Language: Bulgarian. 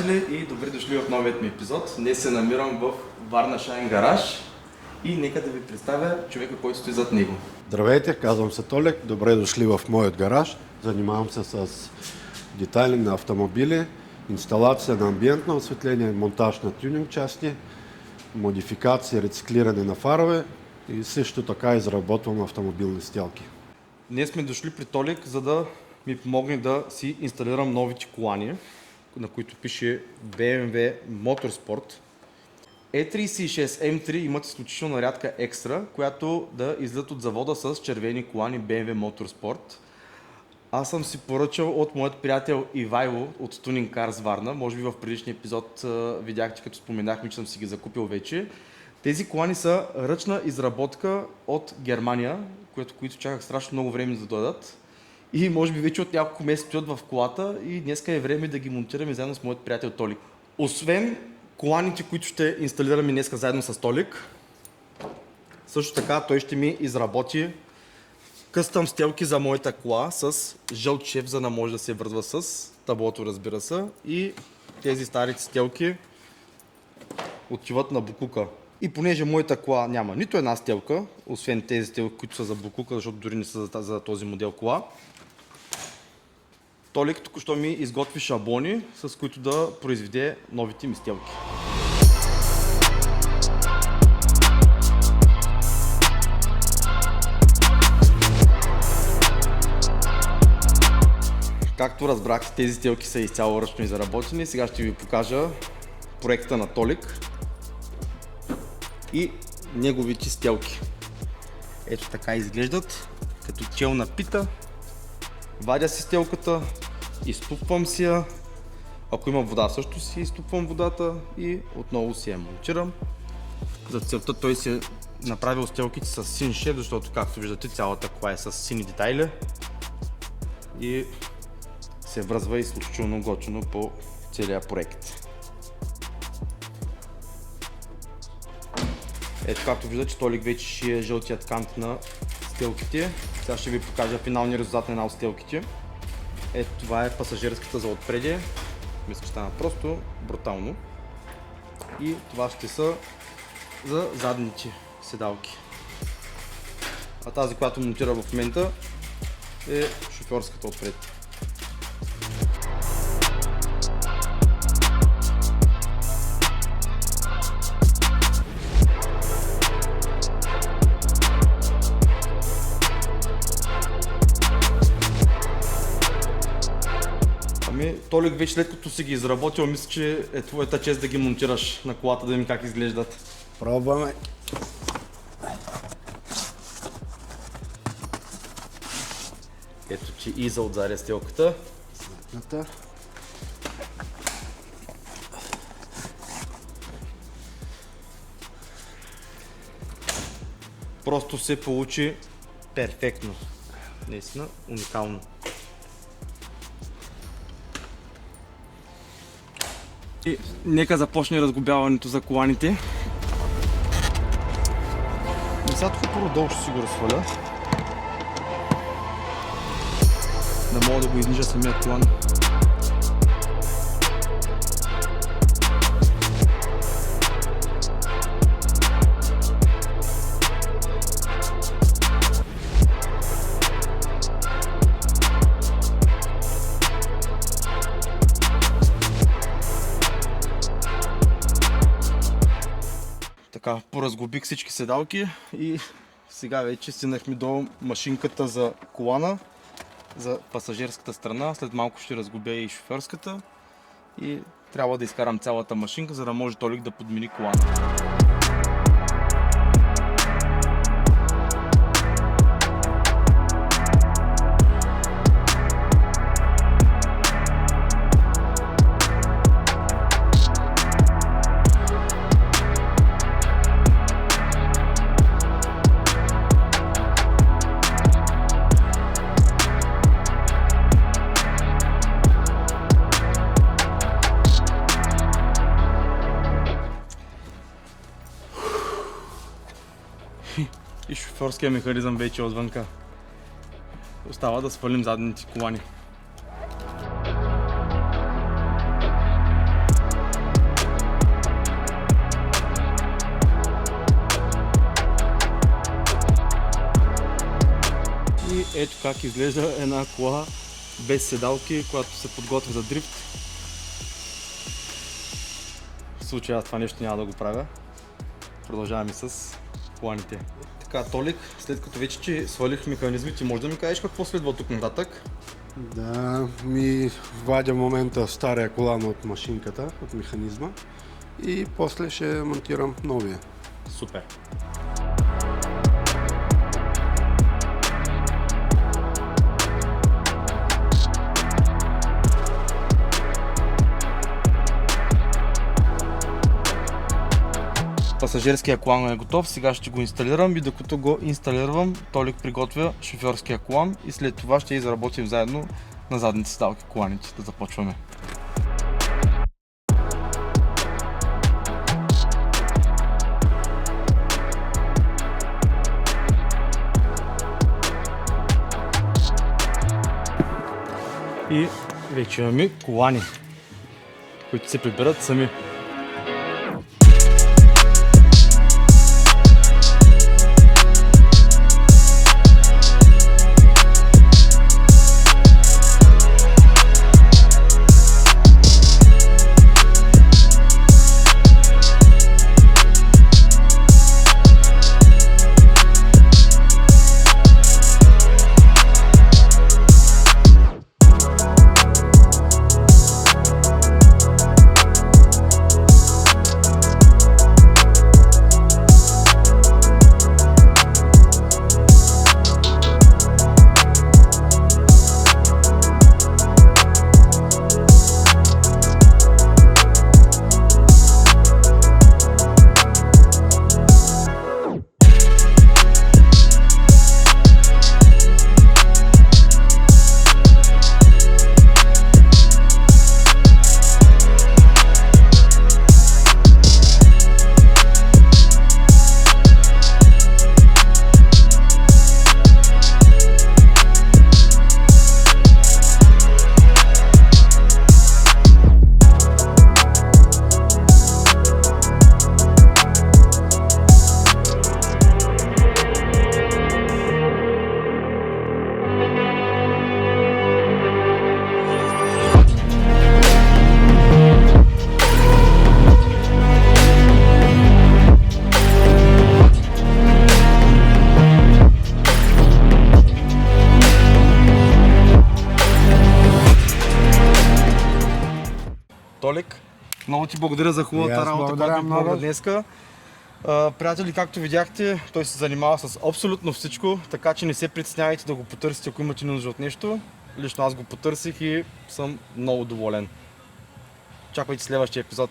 приятели и добре дошли в новият ми епизод. Днес се намирам в Варна Шайн гараж и нека да ви представя човека, който стои зад него. Здравейте, казвам се Толик, добре дошли в моят гараж. Занимавам се с детайлинг на автомобили, инсталация на амбиентно осветление, монтаж на тюнинг части, модификация, рециклиране на фарове и също така изработвам автомобилни стелки. Днес сме дошли при Толик, за да ми помогне да си инсталирам новите колани, на които пише BMW Motorsport. E36 M3 имат изключително рядка екстра, която да излизат от завода с червени колани BMW Motorsport. Аз съм си поръчал от моят приятел Ивайло от Tuning Cars Варна. Може би в предишния епизод видяхте, като споменахме, че съм си ги закупил вече. Тези колани са ръчна изработка от Германия, които чаках страшно много време да дойдат. И може би вече от няколко месеца стоят в колата и днеска е време да ги монтираме заедно с моят приятел Толик. Освен коланите, които ще инсталираме днеска заедно с Толик, също така той ще ми изработи къстъм стелки за моята кола с жълт шеф, за да може да се връзва с таблото, разбира се. И тези старите стелки отиват на букука. И понеже моята кола няма нито една стелка, освен тези стелки, които са за букука, защото дори не са за този модел кола, Толик току-що ми изготви шаблони, с които да произведе новите ми стелки. Както разбрахте, тези стелки са изцяло ръчно изработени. Сега ще ви покажа проекта на Толик и неговите стелки. Ето така изглеждат, като челна пита. Вадя си стелката, изтупвам си я. Ако има вода, също си изтупвам водата и отново си я монтирам. За целта той си е направил стелките с син шеф, защото както виждате цялата кола е с сини детайли и се връзва изключително готино по целия проект. Ето както виждате, Толик вече шие жълтият кант на стелките. Сега ще ви покажа финалния резултат на една от стелките. Ето това е пасажирската за отпреди. Мисля, че стана просто брутално. И това ще са за задните седалки. А тази, която монтира в момента, е шофьорската отпред. Толик вече след като си ги изработил, мисля, че е твоята чест да ги монтираш на колата, да видим как изглеждат. Пробваме. Ето, че и за отзаря стелката. Просто се получи перфектно. Наистина уникално. И нека започне разглобяването за коланите. Сега тук първо долу ще си го разхваля. Да мога да го изнижа самият колан. Така, поразглобих всички седалки и сега вече стигнахме до машинката за колана, за пасажирската страна. След малко ще разглобя и шофьорската и трябва да изкарам цялата машинка, за да може Толик да подмени колана. И шофьорския механизъм вече е отвънка. Остава да свалим задните колани. ето как изглежда една кола без седалки, която се подготвя за дрифт. В случая аз това нещо няма да го правя. Продължаваме с коланите. Така, Толик, след като вече ти свалих механизмите, може да ми кажеш какво следва тук нататък? Да, ми вадя в момента стария колан от машинката, от механизма и после ще монтирам новия. Супер! Пасажирския колан е готов, сега ще го инсталирам и докато го инсталирам, Толик приготвя шофьорския колан и след това ще изработим заедно на задните седалки коланите. Да започваме. И вече имаме колани, които се прибират сами. Толик, много ти благодаря за хубавата работа, която ми помогна днеска. Приятели, както видяхте, той се занимава с абсолютно всичко, така че не се притеснявайте да го потърсите, ако имате нужда от нещо. Лично аз го потърсих и съм много доволен. Очаквайте следващия епизод.